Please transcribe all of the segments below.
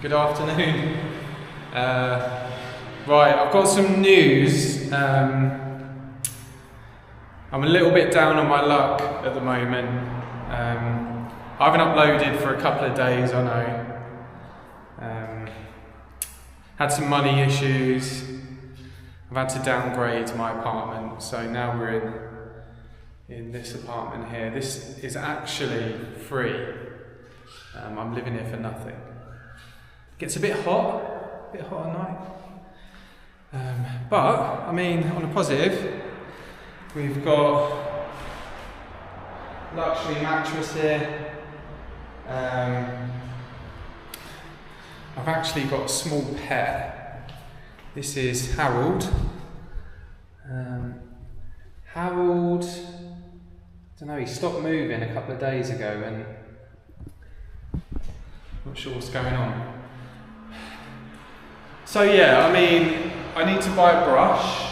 Good afternoon. Right, I've got some news. I'm a little bit down on my luck at the moment. I haven't uploaded for a couple of days, I know. Had some money issues. I've had to downgrade my apartment, so now we're in this apartment here. This is actually free. I'm living here for nothing. Gets a bit hot at night. But, I mean, on a positive, we've got luxury mattress here. I've actually got a small pet. This is Harold. Harold, I don't know, he stopped moving a couple of days ago and not sure what's going on. So yeah, I mean, I need to buy a brush.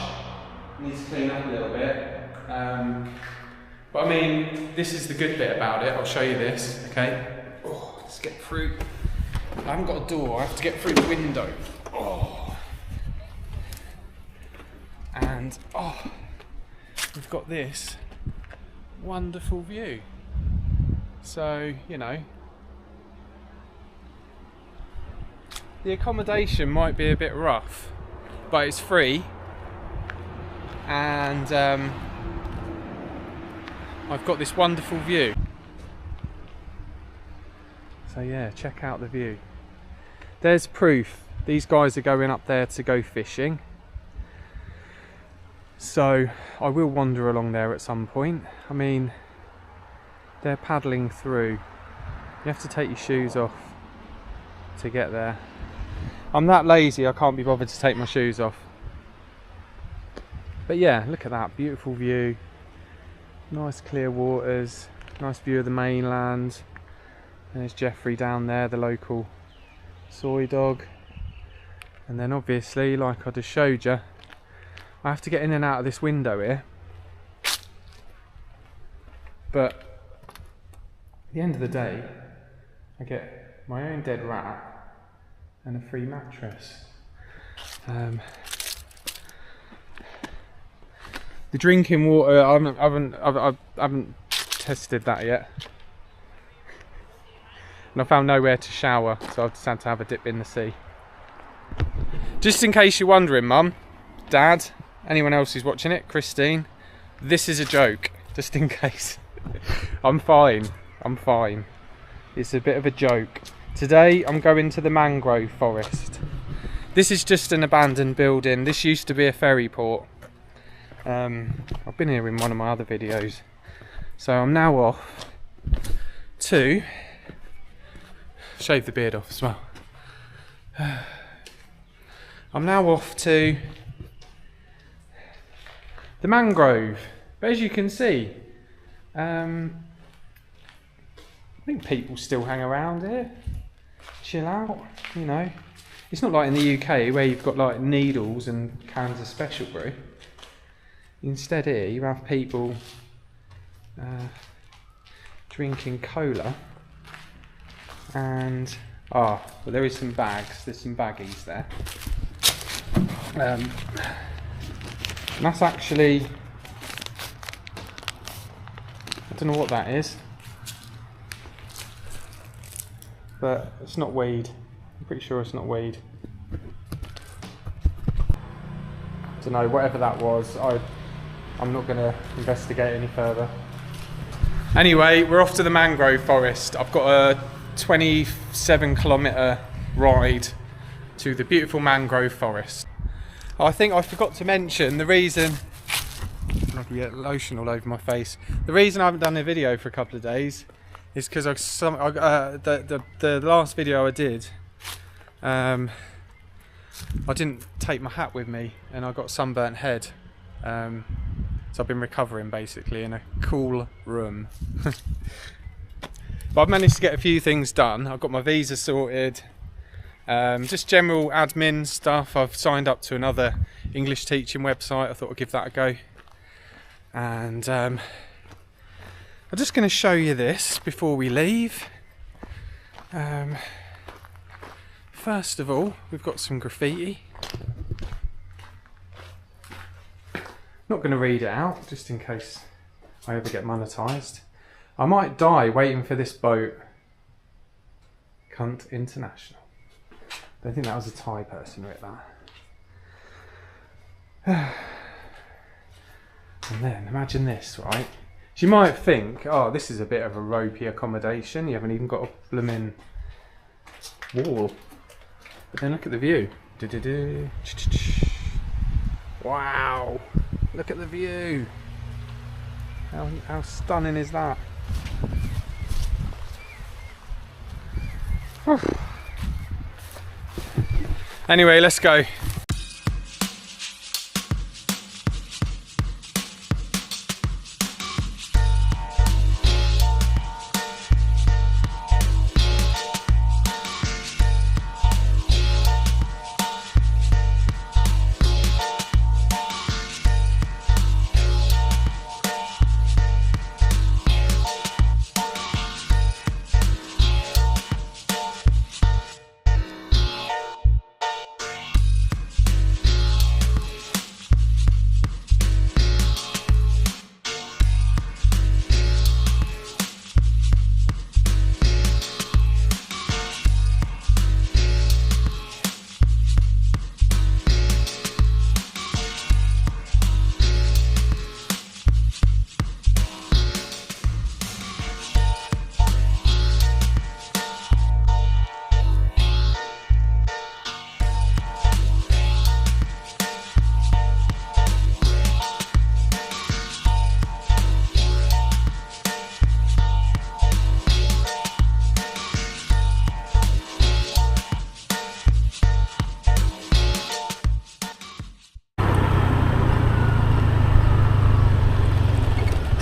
I need to clean up a little bit. But I mean, this is the good bit about it. I'll show you this, okay? Oh, let's get through. I haven't got a door, I have to get through the window. Oh. And, we've got this wonderful view. So, you know, the accommodation might be a bit rough, but it's free. And I've got this wonderful view. So yeah, check out the view. There's proof. These guys are going up there to go fishing. So I will wander along there at some point. I mean, they're paddling through. You have to take your shoes off to get there. I'm that lazy, I can't be bothered to take my shoes off. But yeah, look at that beautiful view. Nice clear waters, nice view of the mainland. There's Jeffrey down there, the local soy dog. And then obviously, like I just showed you, I have to get in and out of this window here. But at the end of the day, I get my own dead rat and a free mattress. The drinking water, I haven't tested that yet. And I found nowhere to shower, so I've decided to have a dip in the sea. Just in case you're wondering, Mum, Dad, anyone else who's watching it, Christine, this is a joke, just in case. I'm fine. It's a bit of a joke. Today I'm going to the Mangrove Forest. This is just an abandoned building. This used to be a ferry port. I've been here in one of my other videos. So I'm now off to shave the beard off as well. I'm now off to the Mangrove. But as you can see, I think people still hang around here, chill out, you know. It's not like in the UK where you've got like needles and cans of special brew. Instead here you have people drinking cola and, well there is some bags, there's some baggies there. And that's actually, I don't know what that is, but it's not weed. I'm pretty sure it's not weed. I don't know, whatever that was, I'm not going to investigate any further. Anyway, we're off to the Mangrove Forest. I've got a 27-kilometre ride to the beautiful Mangrove Forest. I think I forgot to mention the reason, I can get lotion all over my face. The reason I haven't done a video for a couple of days is because the last video I did, I didn't take my hat with me and I got sunburnt head. So I've been recovering basically in a cool room. But I've managed to get a few things done. I've got my visa sorted, just general admin stuff. I've signed up to another English teaching website. I thought I'd give that a go. And I'm just going to show you this before we leave. first of all, we've got some graffiti. Not going to read it out, just in case I ever get monetised. I might die waiting for this boat. Cunt International. Don't think that was a Thai person who wrote that. And then, imagine this, right? You might think, oh, this is a bit of a ropey accommodation. You haven't even got a blooming wall. But then look at the view. Wow! Look at the view. How stunning is that? Anyway, let's go.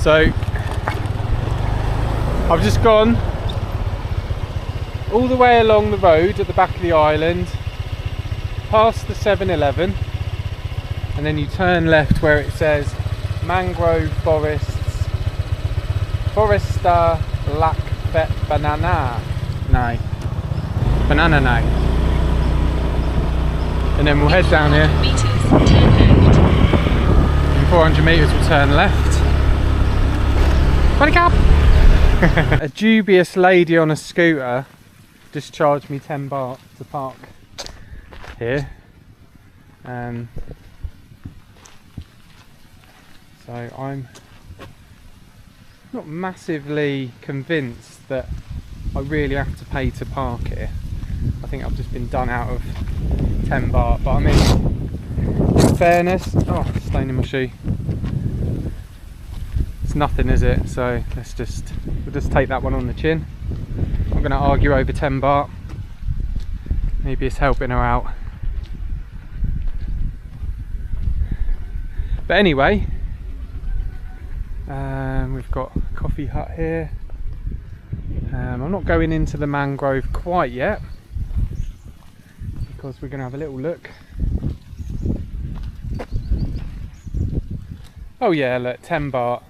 So I've just gone all the way along the road at the back of the island, past the 7-Eleven, and then you turn left where it says Mangrove Forests, Forrest Salakphet Banana. And then we'll head down here. In 400 metres we'll turn left. A dubious lady on a scooter just charged me 10 baht to park here. So I'm not massively convinced that I really have to pay to park here. I think I've just been done out of 10 baht, but I mean, in fairness, oh, stain in my shoe. It's nothing, is it? So we'll just take that one on the chin. I'm going to argue over 10 baht. Maybe it's helping her out. But anyway, we've got a coffee hut here. I'm not going into the mangrove quite yet because we're going to have a little look. Oh yeah, look, 10 baht.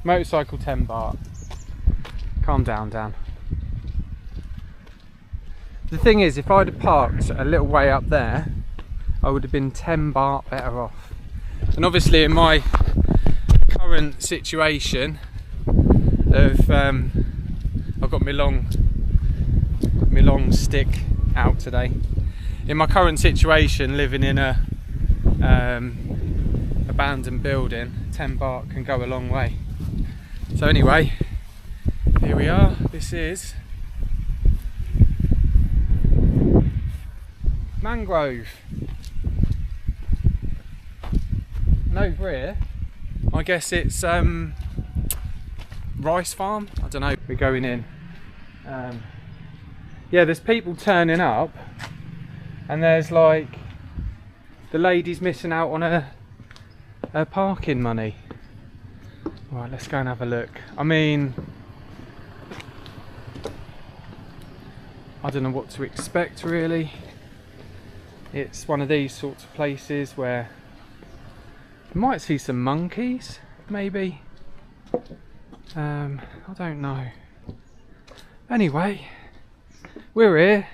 Motorcycle 10 baht. Calm down, Dan. The thing is, if I'd have parked a little way up there, I would have been 10 baht better off. And obviously in my current situation of I've got my long stick out today. In my current situation, living in a abandoned building, 10 baht can go a long way. So anyway, here we are. This is Mangrove. And over here, I guess it's rice farm. I don't know. We're going in. Yeah, there's people turning up, and there's like the lady's missing out on her parking money. Right, let's go and have a look. I mean, I don't know what to expect really. It's one of these sorts of places where you might see some monkeys, maybe. I don't know. Anyway, we're here.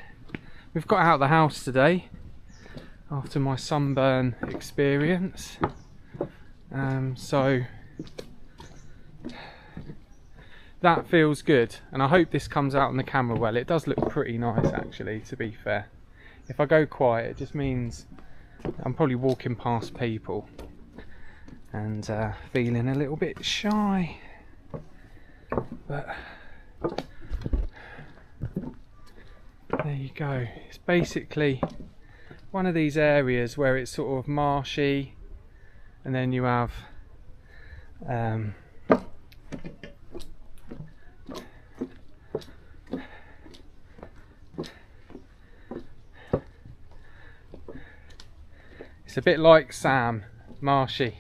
We've got out of the house today after my sunburn experience. So that feels good, and I hope this comes out on the camera well. It does look pretty nice actually, to be fair. If I go quiet, it just means I'm probably walking past people and feeling a little bit shy. But there you go. It's basically one of these areas where it's sort of marshy, and then you have it's a bit like Sam, marshy.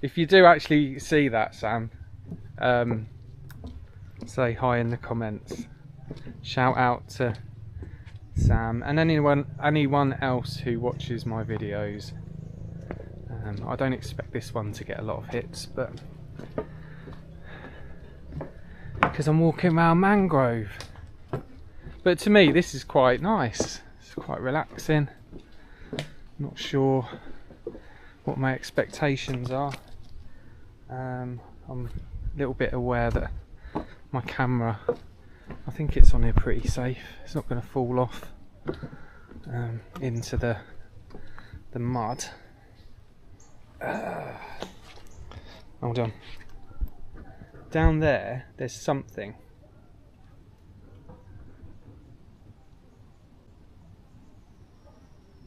If you do actually see that, Sam, say hi in the comments. Shout out to Sam and anyone else who watches my videos. I don't expect this one to get a lot of hits, but because I'm walking around Mangrove. But to me this is quite nice. It's quite relaxing. Not sure what my expectations are. I'm a little bit aware that my camera, I think it's on here pretty safe. It's not going to fall off into the mud. Hold on. Down there's something.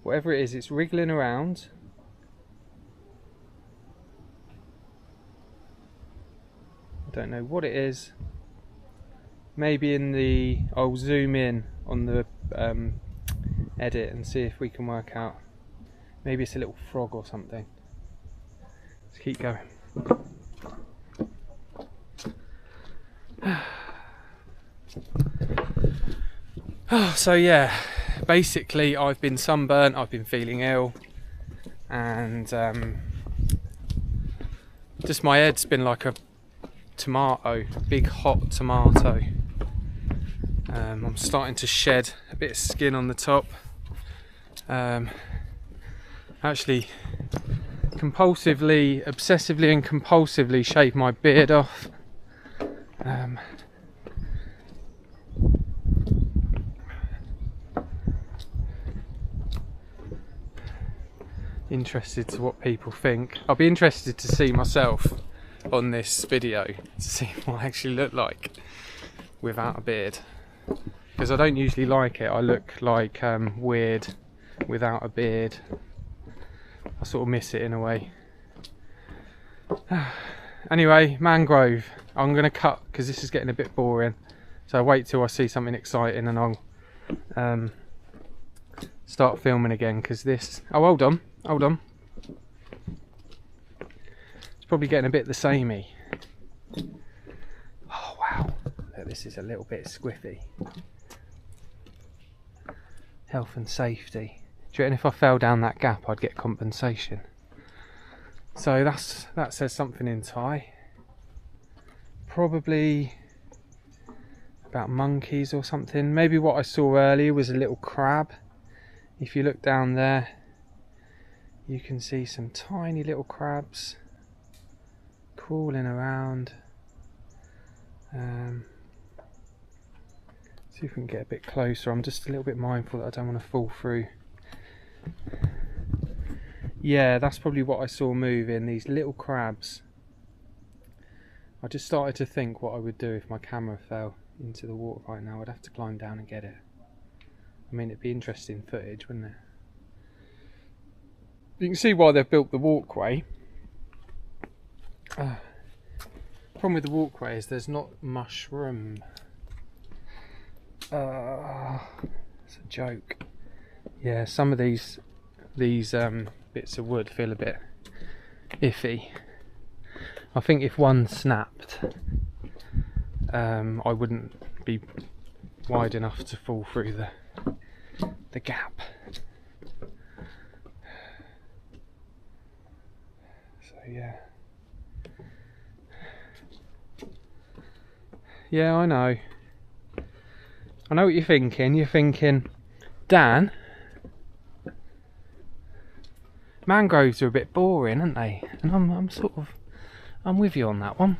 Whatever it is, it's wriggling around. I don't know what it is. Maybe I'll zoom in on the edit and see if we can work out. Maybe it's a little frog or something. Let's keep going. So yeah, basically I've been sunburnt, I've been feeling ill, and just my head's been like a tomato, big hot tomato. I'm starting to shed a bit of skin on the top. Actually obsessively and compulsively shave my beard off. Interested to what people think. I'll be interested to see myself on this video to see what I actually look like without a beard, because I don't usually like it. I look like weird without a beard. I sort of miss it in a way. Anyway, Mangrove. I'm going to cut because this is getting a bit boring, so wait till I see something exciting and I'll start filming again, because this... oh, hold on. It's probably getting a bit the samey. Oh wow, this is a little bit squiffy. Health and safety. Do you reckon if I fell down that gap I'd get compensation? So that says something in Thai. Probably about monkeys or something. Maybe what I saw earlier was a little crab. If you look down there, you can see some tiny little crabs crawling around. See if we can get a bit closer. I'm just a little bit mindful that I don't want to fall through. Yeah, that's probably what I saw moving, these little crabs. I just started to think what I would do if my camera fell into the water right now. I'd have to climb down and get it. I mean, it'd be interesting footage, wouldn't it? You can see why they've built the walkway. Problem with the walkway is there's not much room. It's a joke. Yeah, some of these bits of wood feel a bit iffy. I think if one snapped, I wouldn't be wide enough to fall through the gap. So yeah. Yeah, I know. I know what you're thinking. You're thinking, Dan, mangroves are a bit boring, aren't they? And I'm with you on that one.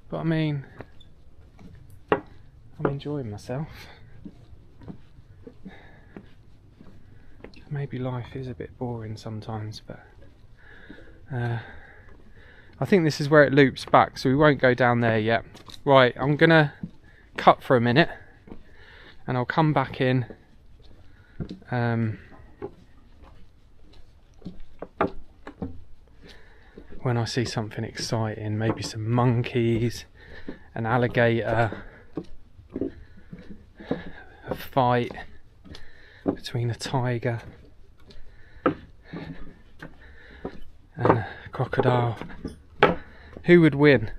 But I mean, I'm enjoying myself. Maybe life is a bit boring sometimes, but I think this is where it loops back, so we won't go down there yet. Right, I'm gonna cut for a minute and I'll come back in when I see something exciting, maybe some monkeys, an alligator, a fight between a tiger and a crocodile. Who would win?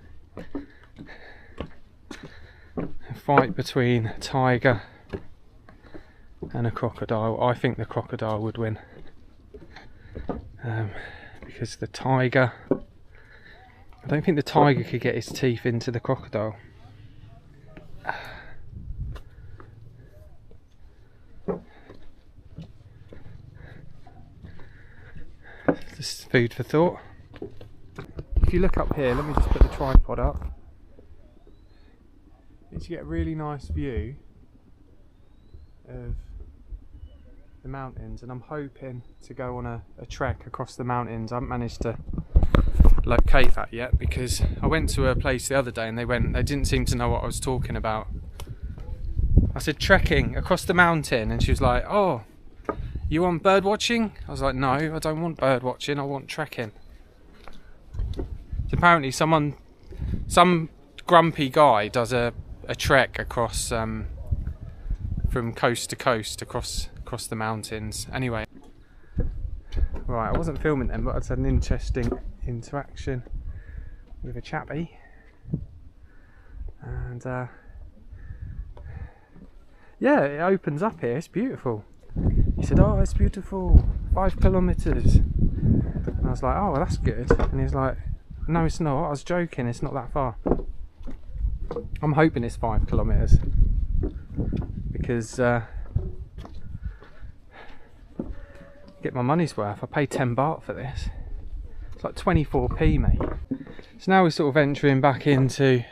A fight between a tiger and a crocodile. I think the crocodile would win, because the tiger, I don't think the tiger could get his teeth into the crocodile. This is food for thought. If you look up here, let me just put the tripod up. You get a really nice view of the mountains, and I'm hoping to go on a trek across the mountains. I haven't managed to locate that yet, because I went to a place the other day and they didn't seem to know what I was talking about. I said trekking across the mountain and she was like, oh, you want bird watching? I was like, no, I don't want bird watching, I want trekking. So apparently some grumpy guy does a trek across from coast to coast across the mountains. Anyway, right, I wasn't filming them, but I had an interesting interaction with a chappie, and yeah, it opens up here. It's beautiful. He said, oh, it's beautiful, 5 kilometres. And I was like, oh, well, that's good. And he's like, no, it's not, I was joking, it's not that far. I'm hoping it's 5 kilometres, because get my money's worth. I paid 10 baht for this. It's like 24p, mate. So now we're sort of entering back into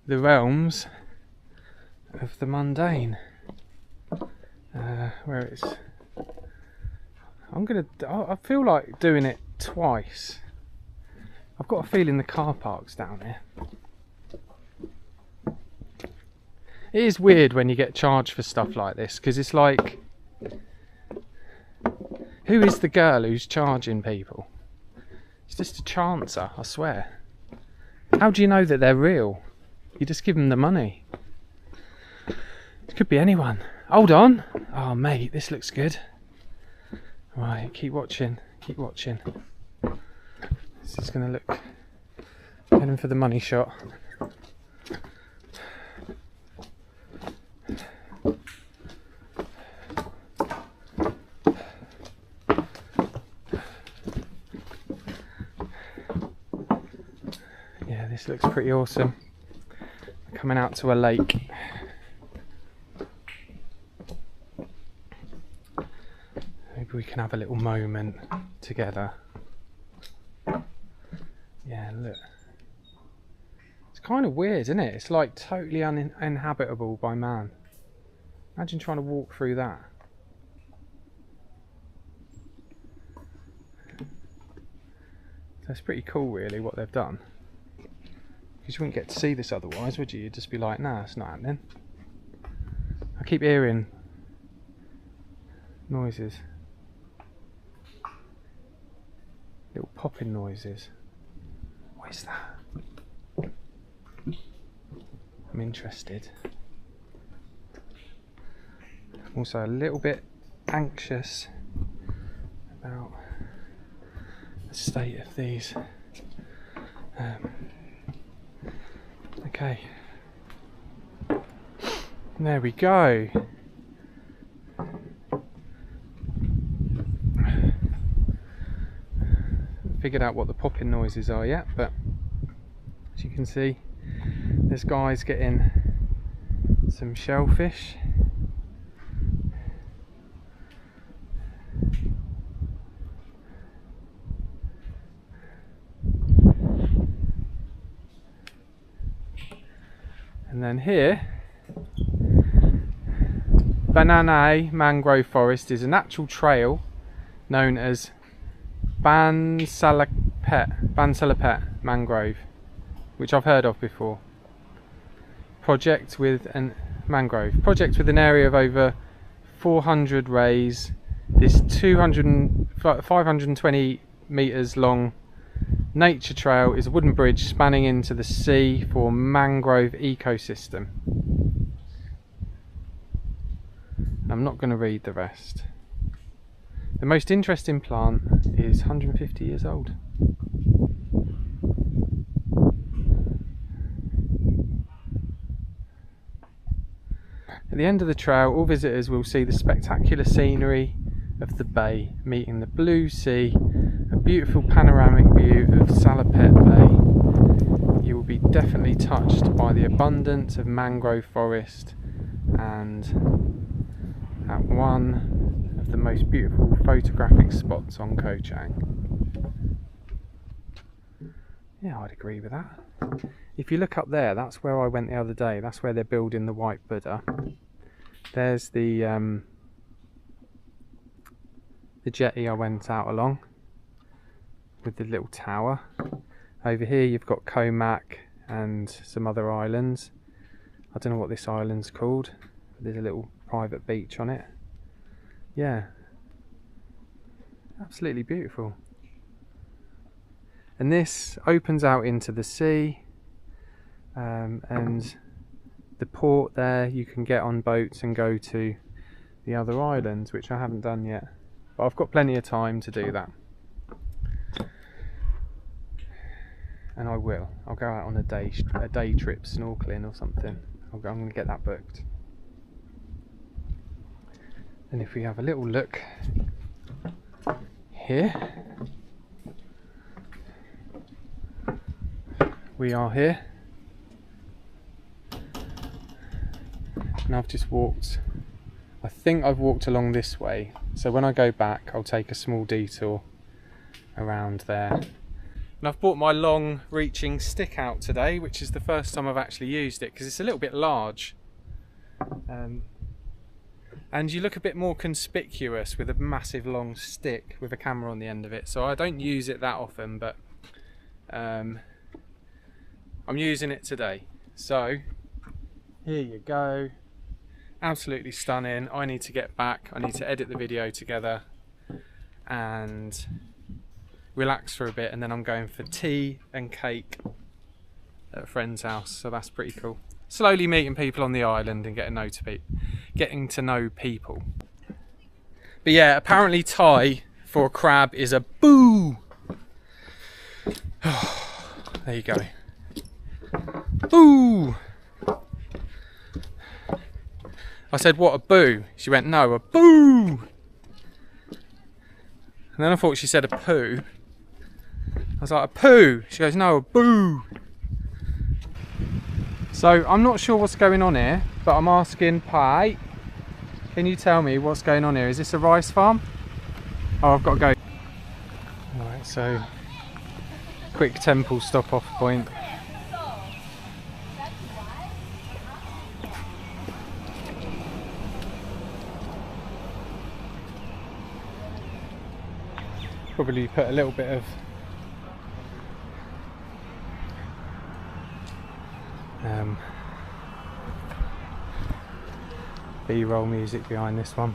the realms of the mundane, where it's, I feel like doing it twice. I've got a feeling the car park's down here. It is weird when you get charged for stuff like this, because it's like, who is the girl who's charging people? It's just a chancer, I swear. How do you know that they're real? You just give them the money. It could be anyone. Hold on. Oh, mate, this looks good. Right, keep watching, keep watching. This is going to look, heading for the money shot. Yeah, this looks pretty awesome. Coming out to a lake. Maybe we can have a little moment together. Yeah, look. It's kind of weird, isn't it? It's like totally uninhabitable by man. Imagine trying to walk through that. So it's pretty cool, really, what they've done. Because you wouldn't get to see this otherwise, would you? You'd just be like, nah, it's not happening. I keep hearing noises. Little popping noises. What is that? I'm interested. I'm also a little bit anxious about the state of these. Okay. There we go. Figured out what the popping noises are yet, but as you can see, This guy's getting some shellfish. And then here, Banana Mangrove Forest is a natural trail known as Salakphet Mangrove, which I've heard of before. Project with an area of over 400 rays. This 520 meters long nature trail is a wooden bridge spanning into the sea for mangrove ecosystem. I'm not going to read the rest. The most interesting plant is 150 years old. At the end of the trail, all visitors will see the spectacular scenery of the bay, meeting the blue sea, a beautiful panoramic view of Salakphet Bay. You will be definitely touched by the abundance of mangrove forest and at one of the most beautiful photographic spots on Koh Chang. Yeah, I'd agree with that. If you look up there, that's where I went the other day. That's where they're building the white Buddha. There's the jetty I went out along with the little tower. Over here you've got Koh Chang and some other islands. I don't know what this island's called. There's a little private beach on it. Yeah, absolutely beautiful. And this opens out into the sea, and the port there, you can get on boats and go to the other islands, which I haven't done yet, but I've got plenty of time to do that, and I will. I'll go out on a day trip snorkeling or something. I'm going to get that booked. And if we have a little look here, we are here, and I've just walked, I think I've walked along this way, so when I go back I'll take a small detour around there. And I've brought my long reaching stick out today, which is the first time I've actually used it because it's a little bit large. And you look a bit more conspicuous with a massive long stick with a camera on the end of it. So I don't use it that often, but I'm using it today. So here you go. Absolutely stunning. I need to get back. I need to edit the video together and relax for a bit, and then I'm going for tea and cake at a friend's house. So that's pretty cool. Slowly meeting people on the island and getting to know people. But yeah, apparently Thai for a crab is a boo. There you go. Boo. I said, what, a boo? She went, no, a boo. And then I thought she said a poo. I was like, a poo? She goes, no, a boo. So I'm not sure what's going on here, but I'm asking Pai, can you tell me what's going on here? Is this a rice farm? Oh, I've got to go. Alright, so quick temple stop off point. Probably put a little bit of B-roll music behind this one.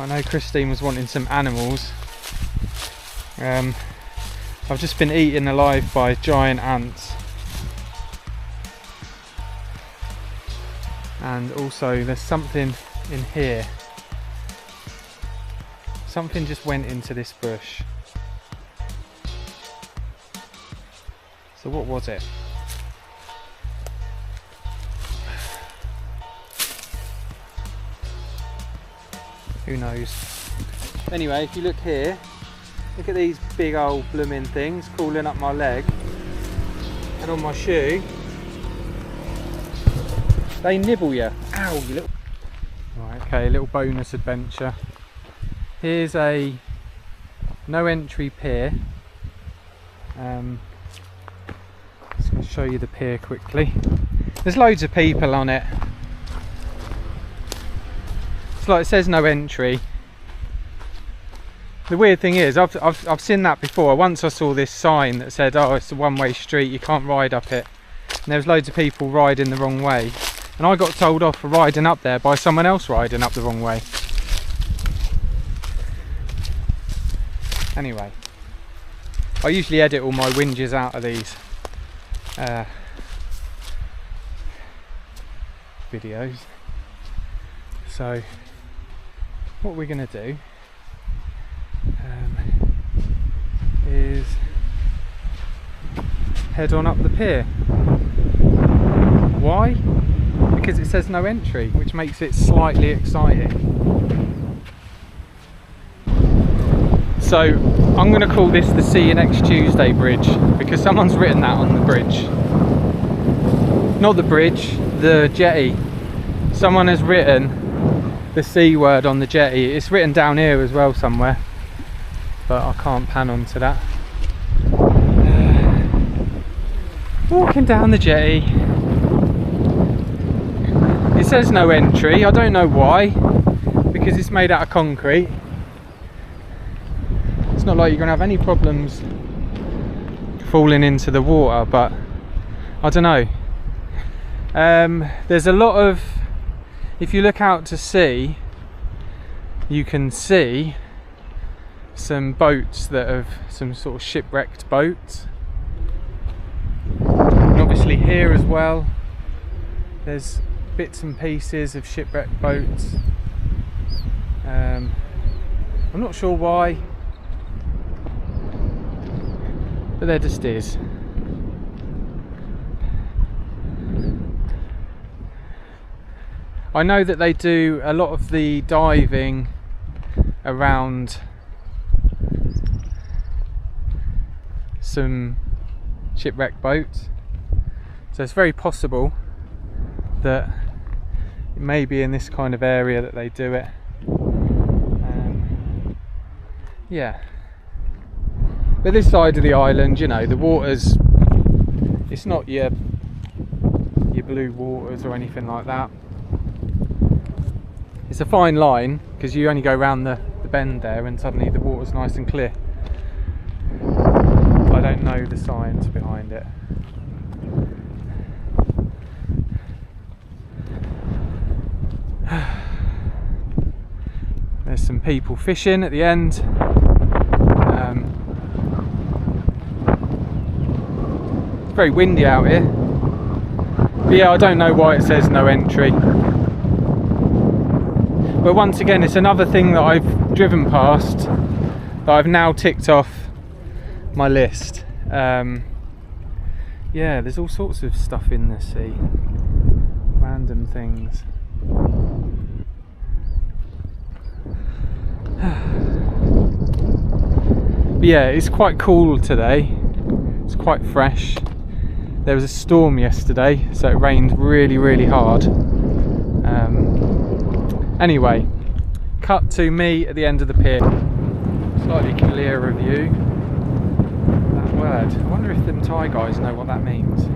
I know Christine was wanting some animals. I've just been eaten alive by giant ants. And also there's something in here. Something just went into this bush. So what was it? Who knows? Anyway, if you look here, look at these big old blooming things crawling up my leg and on my shoe. They nibble you. Ow, you little... Right, okay, a little bonus adventure. Here's a no entry pier. Just going to show you the pier quickly. There's loads of people on it. It's like it says no entry. The weird thing is, I've seen that before. Once I saw this sign that said, oh, it's a one-way street, you can't ride up it. And there was loads of people riding the wrong way. And I got told off for riding up there by someone else riding up the wrong way. Anyway, I usually edit all my whinges out of these videos. So what we're going to do is head on up the pier. Why? Because it says no entry, which makes it slightly exciting. So I'm going to call this the See You Next Tuesday bridge, because someone's written that on the bridge. Not the bridge, the jetty. Someone has written the C word on the jetty. It's written down here as well somewhere, but I can't pan onto that. Walking down the jetty. It says no entry. I don't know why, because it's made out of concrete. It's not like you're going to have any problems falling into the water, but I don't know. There's a lot of, if you look out to sea, you can see some boats that have, some sort of shipwrecked boats. And obviously here as well, there's bits and pieces of shipwrecked boats. I'm not sure why, but there just is. I know that they do a lot of the diving around some shipwrecked boats, so it's very possible that it may be in this kind of area that they do it. Yeah, but this side of the island, you know, the water's, it's not your blue waters or anything like that. It's a fine line, because you only go round the bend there and suddenly the water's nice and clear. I don't know the science behind it. There's some people fishing at the end. It's very windy out here. But yeah, I don't know why it says no entry. But once again, it's another thing that I've driven past that I've now ticked off my list. Yeah, there's all sorts of stuff in the sea. Random things. But yeah, it's quite cool today. It's quite fresh. There was a storm yesterday, so it rained really, really hard. Anyway, cut to me at the end of the pier. Slightly clearer view. That word. I wonder if them Thai guys know what that means.